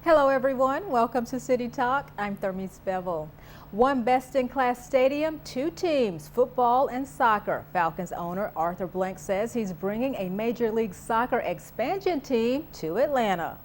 Hello everyone, welcome to City Talk. I'm Thermice Bevelle. One best-in-class stadium, two teams, football and soccer. Falcons owner Arthur Blank says he's bringing a Major League Soccer expansion team to Atlanta.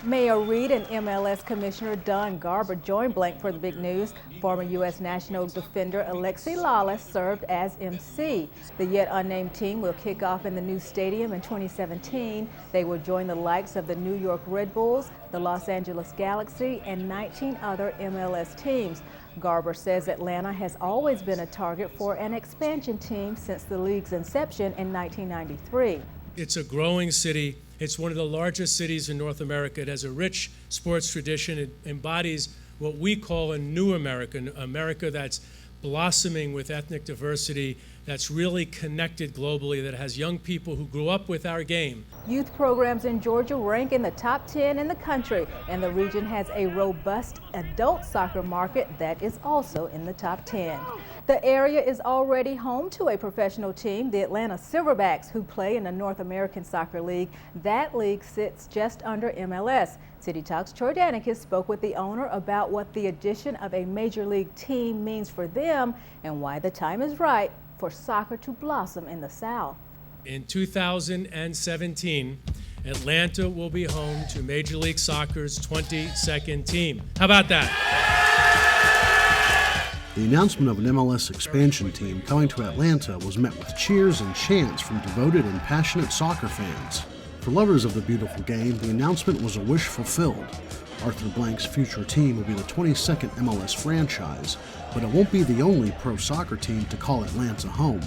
Mayor Reed and MLS Commissioner Don Garber joined Blank for the big news. Former U.S. national defender Alexi Lalas served as MC. The yet unnamed team will kick off in the new stadium in 2017. They will join the likes of the New York Red Bulls, the Los Angeles Galaxy, and 19 other MLS teams. Garber says Atlanta has always been a target for an expansion team since the league's inception in 1993. It's a growing city. It's one of the largest cities in North America. It has a rich sports tradition. It embodies what we call a new America, America that's blossoming with ethnic diversity, that's really connected globally, that has young people who grew up with our game. Youth programs in Georgia rank in the top 10 in the country, and the region has a robust adult soccer market that is also in the top 10. The area is already home to a professional team, the Atlanta Silverbacks, who play in the North American Soccer League. That league sits just under MLS. City Talk's Troy Danicus spoke with the owner about what the addition of a major league team means for them and why the time is right for soccer to blossom in the South. In 2017, Atlanta will be home to Major League Soccer's 22nd team. How about that? The announcement of an MLS expansion team coming to Atlanta was met with cheers and chants from devoted and passionate soccer fans. For lovers of the beautiful game, the announcement was a wish fulfilled. Arthur Blank's future team will be the 22nd MLS franchise, but it won't be the only pro soccer team to call Atlanta home.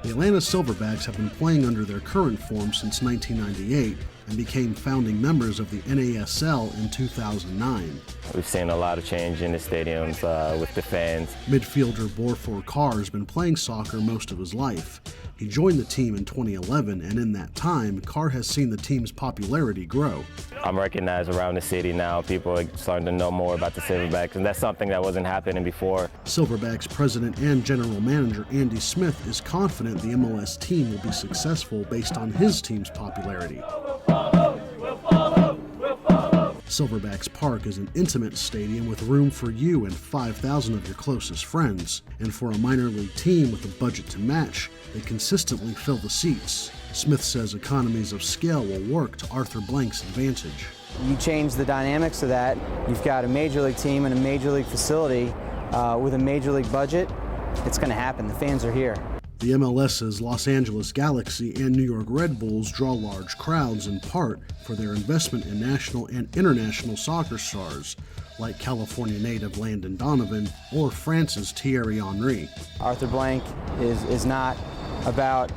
The Atlanta Silverbacks have been playing under their current form since 1998 and became founding members of the NASL in 2009. We've seen a lot of change in the stadiums with the fans. Midfielder Borfor Carr has been playing soccer most of his life. He joined the team in 2011, and in that time, Carr has seen the team's popularity grow. I'm recognized around the city now. People are starting to know more about the Silverbacks, and that's something that wasn't happening before. Silverbacks president and general manager Andy Smith is confident the MLS team will be successful based on his team's popularity. Silverbacks Park is an intimate stadium with room for you and 5,000 of your closest friends. And for a minor league team with a budget to match, they consistently fill the seats. Smith says economies of scale will work to Arthur Blank's advantage. You change the dynamics of that. You've got a major league team and a major league facility with a major league budget. It's going to happen. The fans are here. The MLS's Los Angeles Galaxy and New York Red Bulls draw large crowds in part for their investment in national and international soccer stars like California native Landon Donovan or France's Thierry Henry. Arthur Blank is not about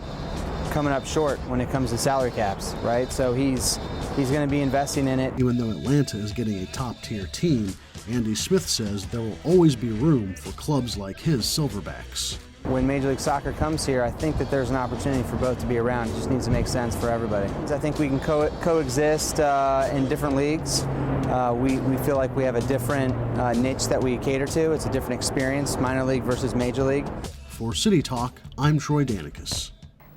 coming up short when it comes to salary caps, right? So he's going to be investing in it. Even though Atlanta is getting a top-tier team, Andy Smith says there will always be room for clubs like his Silverbacks. When Major League Soccer comes here, I think that there's an opportunity for both to be around. It just needs to make sense for everybody. I think we can coexist in different leagues. We feel like we have a different niche that we cater to. It's a different experience, minor league versus major league. For City Talk, I'm Troy Danicus.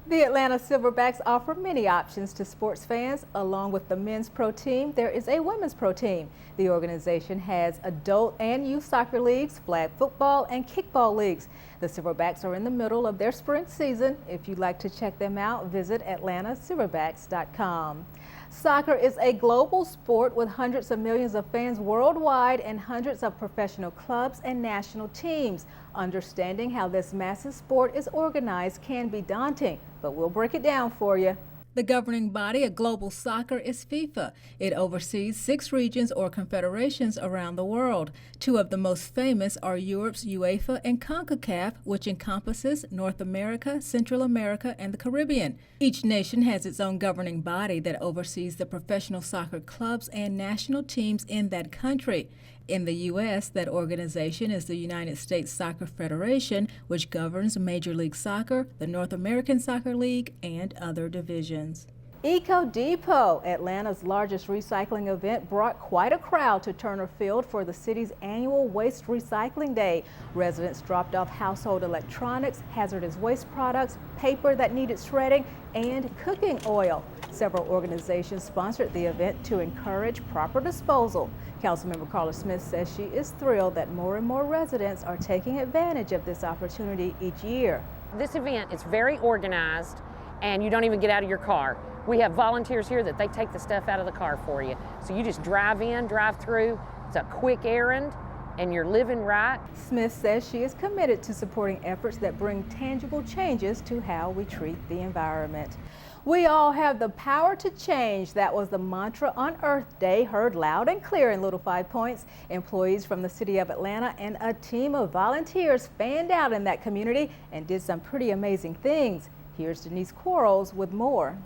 The Atlanta Silverbacks offer many options to sports fans. Along with the men's pro team, there is a women's pro team. The organization has adult and youth soccer leagues, flag football, and kickball leagues. The Silverbacks are in the middle of their spring season. If you'd like to check them out, visit atlantasilverbacks.com. Soccer is a global sport with hundreds of millions of fans worldwide and hundreds of professional clubs and national teams. Understanding how this massive sport is organized can be daunting, but we'll break it down for you. The governing body of global soccer is FIFA. It oversees 6 regions or confederations around the world. 2 of the most famous are Europe's UEFA and CONCACAF, which encompasses North America, Central America, and the Caribbean. Each nation has its own governing body that oversees the professional soccer clubs and national teams in that country. In the U.S., that organization is the United States Soccer Federation, which governs Major League Soccer, the North American Soccer League, and other divisions. Eco Depot, Atlanta's largest recycling event, brought quite a crowd to Turner Field for the city's annual Waste Recycling Day. Residents dropped off household electronics, hazardous waste products, paper that needed shredding, and cooking oil. Several organizations sponsored the event to encourage proper disposal. Councilmember Carla Smith says she is thrilled that more and more residents are taking advantage of this opportunity each year. This event is very organized, and you don't even get out of your car. We have volunteers here that they take the stuff out of the car for you. So you just drive in, drive through. It's a quick errand, and you're living right. Smith says she is committed to supporting efforts that bring tangible changes to how we treat the environment. We all have the power to change. That was the mantra on Earth Day, heard loud and clear in Little 5 Points. Employees from the city of Atlanta and a team of volunteers fanned out in that community and did some pretty amazing things. Here's Denise Quarles with more.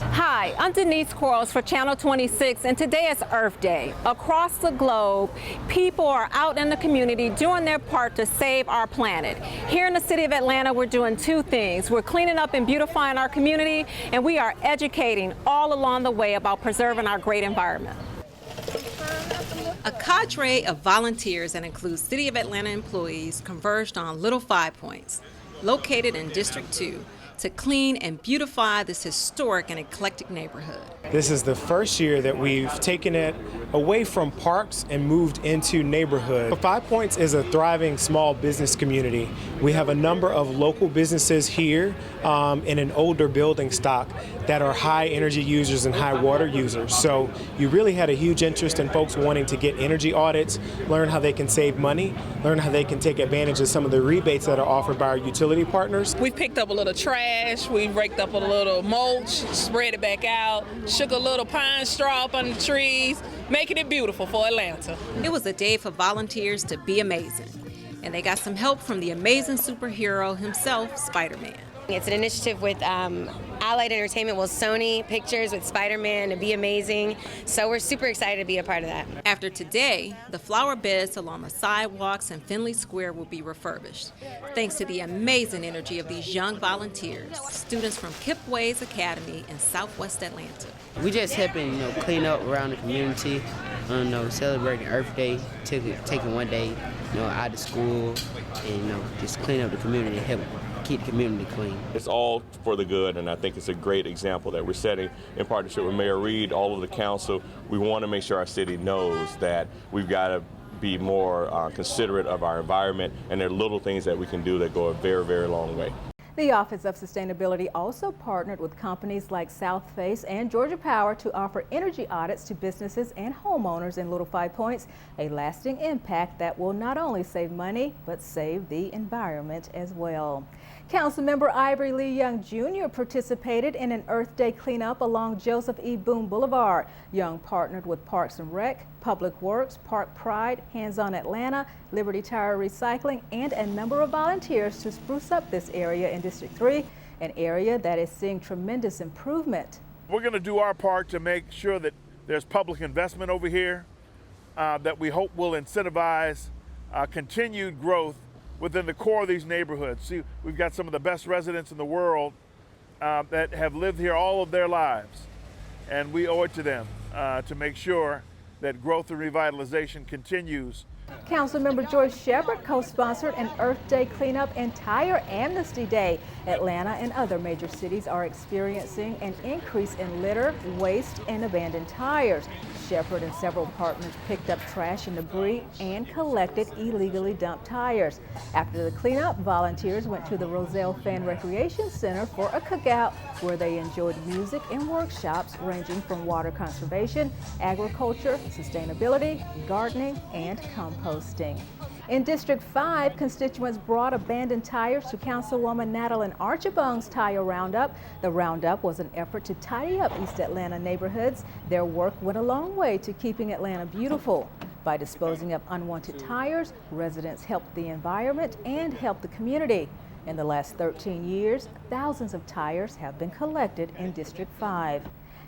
Hi, I'm Denise Quarles for Channel 26, and today is Earth Day. Across the globe, people are out in the community doing their part to save our planet. Here in the city of Atlanta, we're doing two things. We're cleaning up and beautifying our community, and we are educating all along the way about preserving our great environment. A cadre of volunteers that includes City of Atlanta employees converged on Little 5 Points, located in District 2, to clean and beautify this historic and eclectic neighborhood. This is the first year that we've taken it away from parks and moved into neighborhood. 5 Points is a thriving small business community. We have a number of local businesses here in an older building stock that are high energy users and high water users. So you really had a huge interest in folks wanting to get energy audits, learn how they can save money, learn how they can take advantage of some of the rebates that are offered by our utility partners. We picked up a little trash, we raked up a little mulch, spread it back out, shook a little pine straw up on the trees, making it beautiful for Atlanta. It was a day for volunteers to be amazing, and they got some help from the amazing superhero himself, Spider-Man. It's an initiative with Allied Entertainment, Sony Pictures with Spider-Man to be amazing. So we're super excited to be a part of that. After today, the flower beds along the sidewalks in Finley Square will be refurbished, thanks to the amazing energy of these young volunteers, students from Kip Ways Academy in Southwest Atlanta. We just helping, clean up around the community, celebrating Earth Day, taking one day, out of school, and just clean up the community and help keep the community clean. It's all for the good, and I think it's a great example that we're setting in partnership with Mayor Reed, all of the council. We want to make sure our city knows that we've got to be more considerate of our environment, and there are little things that we can do that go a very, very long way. The Office of Sustainability also partnered with companies like South Face and Georgia Power to offer energy audits to businesses and homeowners in Little 5 Points, a lasting impact that will not only save money, but save the environment as well. Councilmember Ivory Lee Young Jr. participated in an Earth Day cleanup along Joseph E. Boone Boulevard. Young partnered with Parks and Rec, Public Works, Park Pride, Hands On Atlanta, Liberty Tire Recycling, and a number of volunteers to spruce up this area in District 3, an area that is seeing tremendous improvement. We're going to do our part to make sure that there's public investment over here that we hope will incentivize continued growth within the core of these neighborhoods. See, we've got some of the best residents in the world that have lived here all of their lives, and we owe it to them to make sure that growth and revitalization continues. Councilmember Joyce Shepard co-sponsored an Earth Day cleanup and Tire Amnesty Day. Atlanta and other major cities are experiencing an increase in litter, waste, and abandoned tires. Shepard and several partners picked up trash and debris and collected illegally dumped tires. After the cleanup, volunteers went to the Roselle Fan Recreation Center for a cookout where they enjoyed music and workshops ranging from water conservation, agriculture, sustainability, gardening, and composting. In District 5, constituents brought abandoned tires to Councilwoman Natalie Archibong's Tire Roundup. The roundup was an effort to tidy up East Atlanta neighborhoods. Their work went a long way to keeping Atlanta beautiful. By disposing of unwanted tires, residents helped the environment and helped the community. In the last 13 years, thousands of tires have been collected in District 5.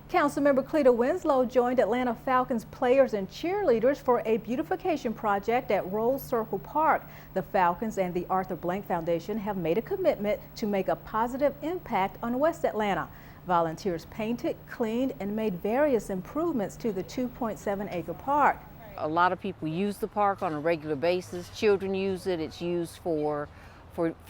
Councilmember Cleta Winslow joined Atlanta Falcons players and cheerleaders for a beautification project at Rose Circle Park. The Falcons and the Arthur Blank Foundation have made a commitment to make a positive impact on West Atlanta. Volunteers painted, cleaned, and made various improvements to the 2.7-acre park. A lot of people use the park on a regular basis. Children use it. It's used for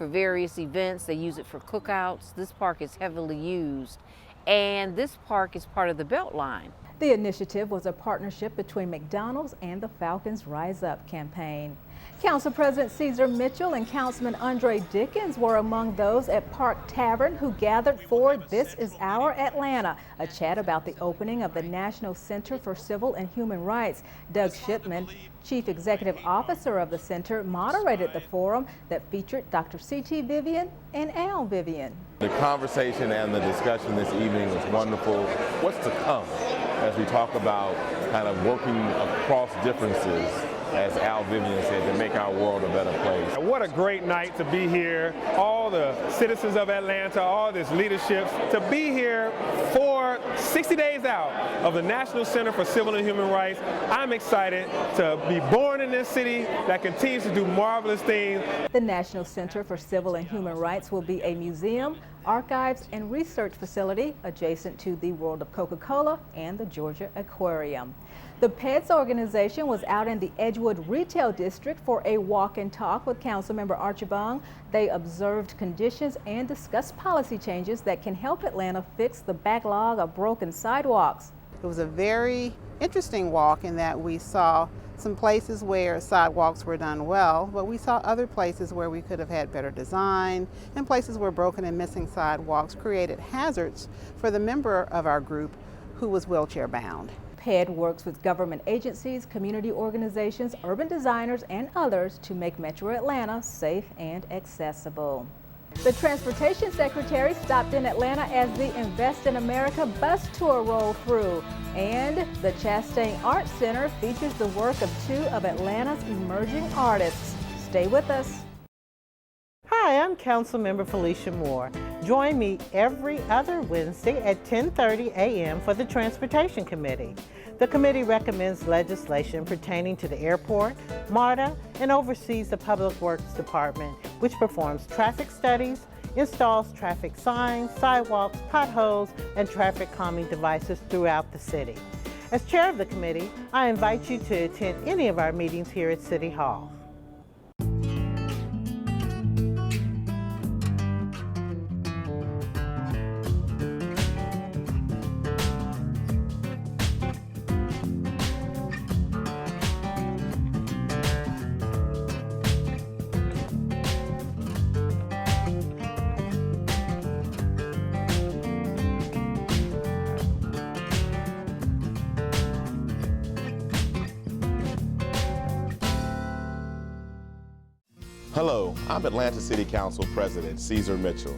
various events. They use it for cookouts. This park is heavily used. And this park is part of the Beltline. The initiative was a partnership between McDonald's and the Falcons Rise Up campaign. Council President Caesar Mitchell and Councilman Andre Dickens were among those at Park Tavern who gathered for This Is Our Atlanta, a chat about the opening of the National Center for Civil and Human Rights. Doug Shipman, Chief Executive Officer of the center, moderated the forum that featured Dr. C.T. Vivian and Al Vivian. The conversation and the discussion this evening was wonderful. What's to come as we talk about kind of working across differences, as Al Vivian said, to make our world a better place. What a great night to be here. All the citizens of Atlanta, all this leadership, to be here for 60 days out of the National Center for Civil and Human Rights. I'm excited to be born in this city that continues to do marvelous things. The National Center for Civil and Human Rights will be a museum, archives, and research facility adjacent to the World of Coca-Cola and the Georgia Aquarium. The Pets organization was out in the Edgewood Retail District for a walk and talk with Councilmember Archibong. They observed conditions and discussed policy changes that can help Atlanta fix the backlog of broken sidewalks. It was a very interesting walk in that we saw some places where sidewalks were done well, but we saw other places where we could have had better design, and places where broken and missing sidewalks created hazards for the member of our group who was wheelchair bound. PED works with government agencies, community organizations, urban designers, and others to make Metro Atlanta safe and accessible. The Transportation Secretary stopped in Atlanta as the Invest in America bus tour rolled through. And the Chastain Arts Center features the work of two of Atlanta's emerging artists. Stay with us. Hi, I'm Councilmember Felicia Moore. Join me every other Wednesday at 10:30 a.m. for the Transportation Committee. The committee recommends legislation pertaining to the airport, MARTA, and oversees the Public Works Department, which performs traffic studies, installs traffic signs, sidewalks, potholes, and traffic calming devices throughout the city. As chair of the committee, I invite you to attend any of our meetings here at City Hall. Hello, I'm Atlanta City Council President Caesar Mitchell.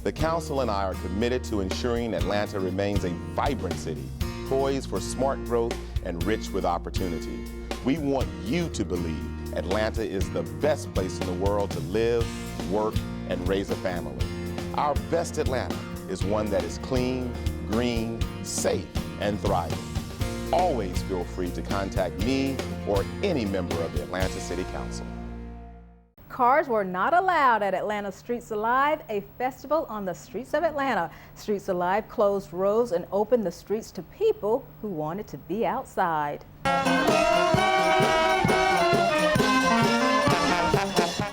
The Council and I are committed to ensuring Atlanta remains a vibrant city, poised for smart growth and rich with opportunity. We want you to believe Atlanta is the best place in the world to live, work, and raise a family. Our best Atlanta is one that is clean, green, safe, and thriving. Always feel free to contact me or any member of the Atlanta City Council. Cars were not allowed at Atlanta Streets Alive, a festival on the streets of Atlanta. Streets Alive closed roads and opened the streets to people who wanted to be outside.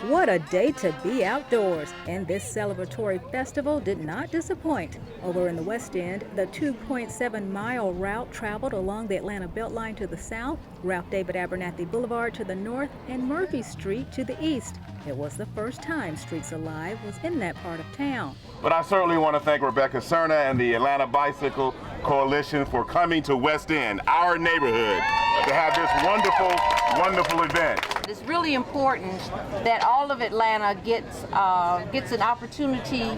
What a day to be outdoors, and this celebratory festival did not disappoint. Over in the West End, the 2.7-mile route traveled along the Atlanta Beltline to the south, Ralph David Abernathy Boulevard to the north, and Murphy Street to the east. It was the first time Streets Alive was in that part of town. But I certainly want to thank Rebecca Cerna and the Atlanta Bicycle Coalition for coming to West End, our neighborhood, to have this wonderful, wonderful event. It's really important that all of Atlanta gets an opportunity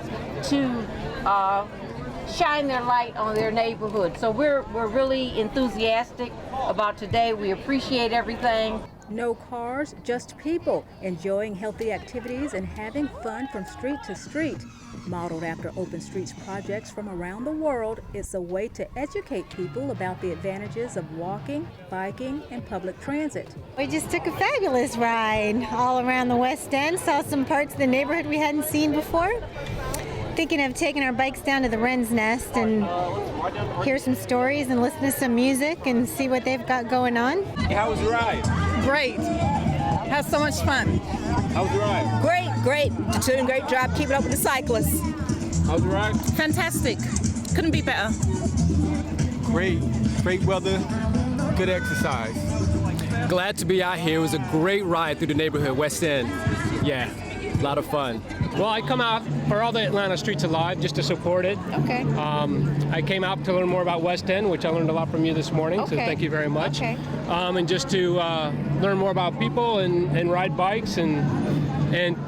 to shine their light on their neighborhood. So we're really enthusiastic about today. We appreciate everything. No cars, just people enjoying healthy activities and having fun from street to street. Modeled after Open Streets projects from around the world, it's a way to educate people about the advantages of walking, biking, and public transit. We just took a fabulous ride all around the West End, saw some parts of the neighborhood we hadn't seen before. Thinking of taking our bikes down to the Wren's Nest and hear some stories and listen to some music and see what they've got going on. How was the ride? Great. Had so much fun. How was the ride? Great. Doing a great job keeping up with the cyclists. How was the ride? Fantastic. Couldn't be better. Great weather, good exercise. Glad to be out here. It was a great ride through the neighborhood, West End. Yeah, a lot of fun. Well, I come out for all the Atlanta Streets Alive just to support it. Okay. I came out to learn more about West End, which I learned a lot from you this morning, so thank you very much. Okay. And just to learn more about people and ride bikes and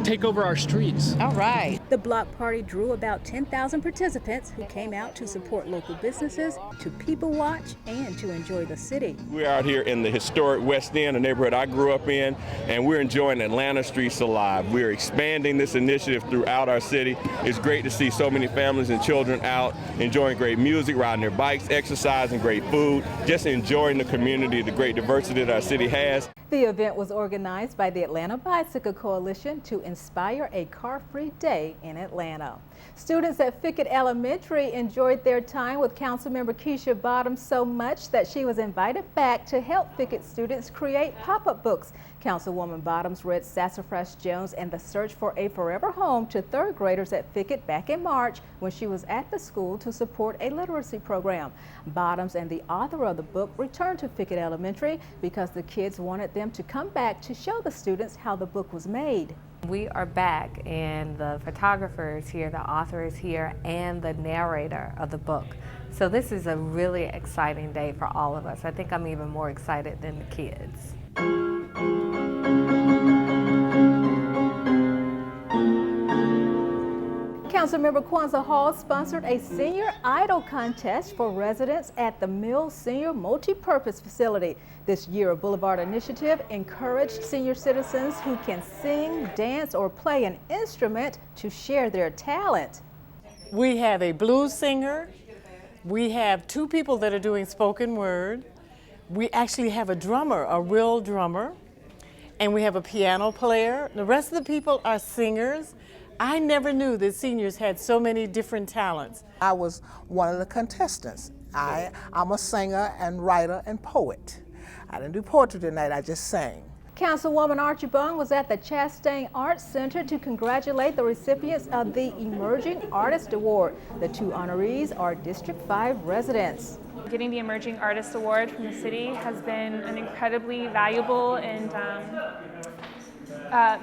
take over our streets. All right. The block party drew about 10,000 participants who came out to support local businesses, to people watch, and to enjoy the city. We're out here in the historic West End, a neighborhood I grew up in, and we're enjoying Atlanta Streets Alive. We're expanding this initiative throughout our city. It's great to see so many families and children out enjoying great music, riding their bikes, exercising, great food, just enjoying the community, the great diversity that our city has. The event was organized by the Atlanta Bicycle Coalition to inspire a car-free day in Atlanta. Students at Fickett Elementary enjoyed their time with Councilmember Keisha Bottoms so much that she was invited back to help Fickett students create pop-up books. Councilwoman Bottoms read Sassafras Jones and the Search for a Forever Home to third graders at Fickett back in March when she was at the school to support a literacy program. Bottoms and the author of the book returned to Fickett Elementary because the kids wanted them to come back to show the students how the book was made. We are back, and the photographer is here, the author is here, and the narrator of the book. So this is a really exciting day for all of us. I think I'm even more excited than the kids. Councilmember Kwanzaa Hall sponsored a Senior Idol contest for residents at the Mills Senior Multi-Purpose Facility. This Year of Boulevard initiative encouraged senior citizens who can sing, dance, or play an instrument to share their talent. We have a blues singer. We have 2 people that are doing spoken word. We actually have a drummer, a real drummer. And we have a piano player. The rest of the people are singers. I never knew that seniors had so many different talents. I was one of the contestants. I'm a singer and writer and poet. I didn't do poetry tonight, I just sang. Councilwoman Archibong was at the Chastain Arts Center to congratulate the recipients of the Emerging Artist Award. The 2 honorees are District 5 residents. Getting the Emerging Artist Award from the city has been an incredibly valuable and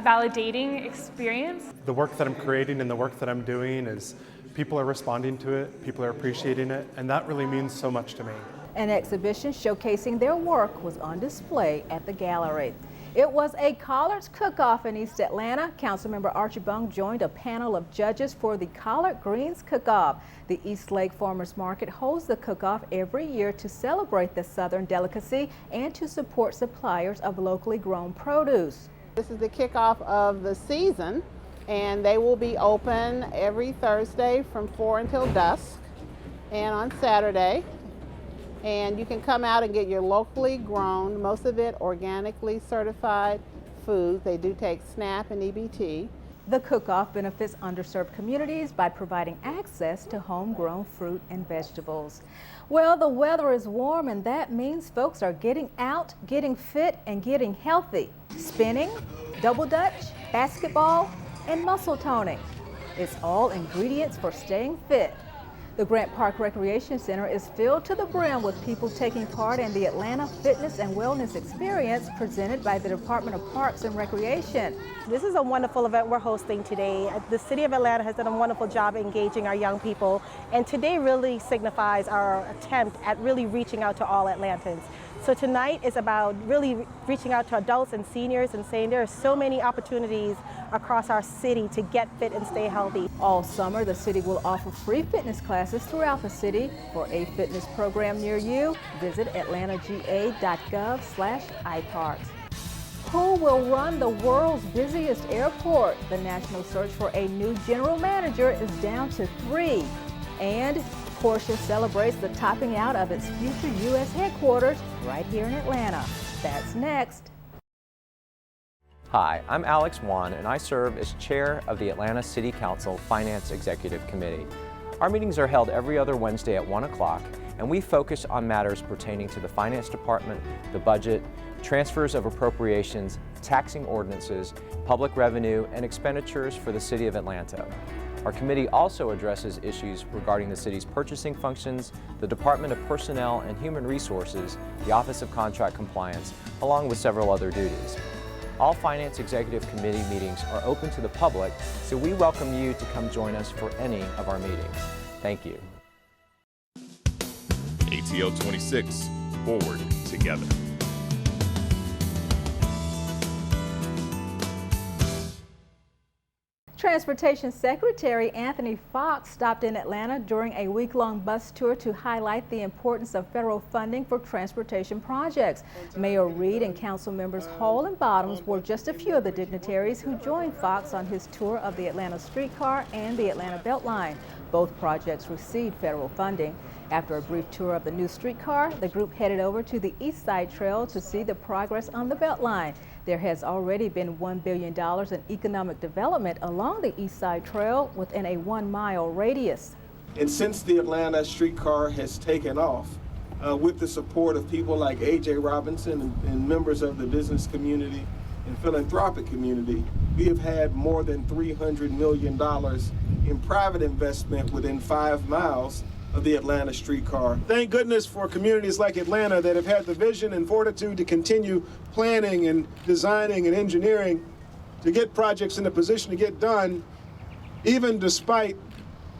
validating experience. The work that I'm creating and the work that I'm doing is people are responding to it, people are appreciating it, and that really means so much to me. An exhibition showcasing their work was on display at the gallery. It was a Collards Cook-Off in East Atlanta. Councilmember Archibong joined a panel of judges for the Collard Greens Cook-Off. The East Lake Farmers Market holds the cook-off every year to celebrate the Southern delicacy and to support suppliers of locally grown produce. This is the kickoff of the season, and they will be open every Thursday from 4 until dusk and on Saturday. And you can come out and get your locally grown, most of it organically certified food. They do take SNAP and EBT. The cook-off benefits underserved communities by providing access to homegrown fruit and vegetables. Well, the weather is warm, and that means folks are getting out, getting fit, and getting healthy. Spinning, double dutch, basketball, and muscle toning. It's all ingredients for staying fit. The Grant Park Recreation Center is filled to the brim with people taking part in the Atlanta Fitness and Wellness Experience presented by the Department of Parks and Recreation. This is a wonderful event we're hosting today. The City of Atlanta has done a wonderful job engaging our young people, and today really signifies our attempt at really reaching out to all Atlantans. So tonight is about really reaching out to adults and seniors and saying there are so many opportunities across our city to get fit and stay healthy. All summer, the city will offer free fitness classes throughout the city. For a fitness program near you, visit atlantagA.gov/iParks. Who will run the world's busiest airport? The national search for a new general manager is down to 3. And Porsche celebrates the topping out of its future U.S. headquarters right here in Atlanta. That's next. Hi, I'm Alex Wan, and I serve as chair of the Atlanta City Council Finance Executive Committee. Our meetings are held every other Wednesday at 1 o'clock, and we focus on matters pertaining to the finance department, the budget, transfers of appropriations, taxing ordinances, public revenue, and expenditures for the City of Atlanta. Our committee also addresses issues regarding the city's purchasing functions, the Department of Personnel and Human Resources, the Office of Contract Compliance, along with several other duties. All Finance Executive Committee meetings are open to the public, so we welcome you to come join us for any of our meetings. Thank you. ATL 26, forward together. Transportation Secretary Anthony Foxx stopped in Atlanta during a week-long bus tour to highlight the importance of federal funding for transportation projects. Mayor Reed and council members Hall and Bottoms were just a few of the dignitaries who joined Foxx on his tour of the Atlanta streetcar and the Atlanta Beltline. Both projects received federal funding. After a brief tour of the new streetcar, the group headed over to the East Side Trail to see the progress on the Beltline. There has already been $1 billion in economic development along the East Side Trail within a 1-mile radius. And since the Atlanta streetcar has taken off, with the support of people like A.J. Robinson and members of the business community and philanthropic community, we have had more than $300 million in private investment within 5 miles of the Atlanta streetcar. Thank goodness for communities like Atlanta that have had the vision and fortitude to continue planning and designing and engineering to get projects in a position to get done, even despite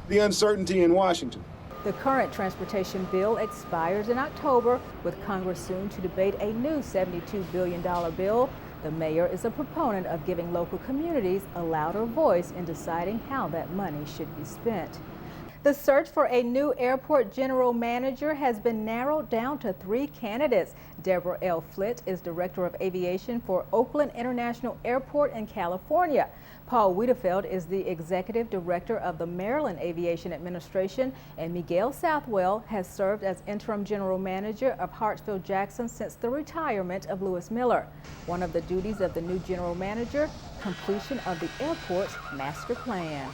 the uncertainty in Washington. The current transportation bill expires in October, with Congress soon to debate a new $72 billion bill. The mayor is a proponent of giving local communities a louder voice in deciding how that money should be spent. The search for a new airport general manager has been narrowed down to 3 candidates. Deborah L. Flitt is Director of Aviation for Oakland International Airport in California. Paul Wiedefeld is the Executive Director of the Maryland Aviation Administration, and Miguel Southwell has served as Interim General Manager of Hartsfield-Jackson since the retirement of Lewis Miller. One of the duties of the new general manager, completion of the airport's master plan.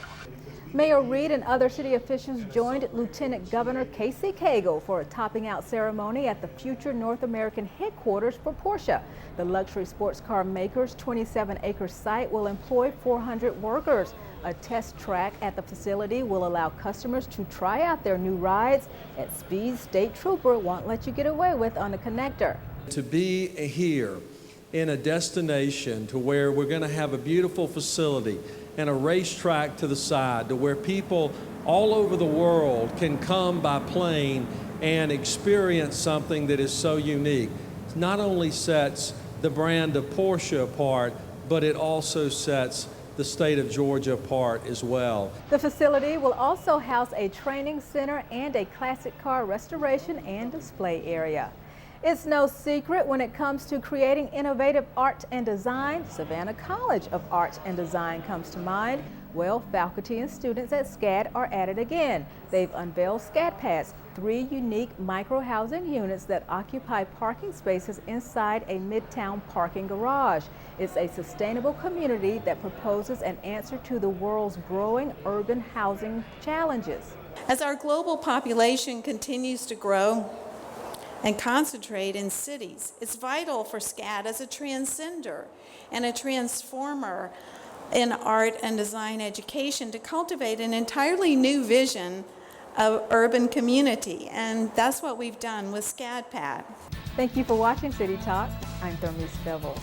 Mayor Reed and other city officials joined Lieutenant Governor Casey Cagle for a topping out ceremony at the future North American headquarters for Porsche. The luxury sports car maker's 27-acre site will employ 400 workers. A test track at the facility will allow customers to try out their new rides at speeds State Trooper won't let you get away with on the connector. To be here in a destination to where we're going to have a beautiful facility and a racetrack to the side to where people all over the world can come by plane and experience something that is so unique. It not only sets the brand of Porsche apart, but it also sets the state of Georgia apart as well. The facility will also house a training center and a classic car restoration and display area. It's no secret when it comes to creating innovative art and design, Savannah College of Art and Design comes to mind. Well, faculty and students at SCAD are at it again. They've unveiled SCAD Pads, 3 unique micro-housing units that occupy parking spaces inside a midtown parking garage. It's a sustainable community that proposes an answer to the world's growing urban housing challenges. As our global population continues to grow and concentrate in cities, it's vital for SCAD as a transcender and a transformer in art and design education to cultivate an entirely new vision of urban community, and that's what we've done with SCAD Pad. Thank you for watching City Talk. I'm Thermice Bevelle.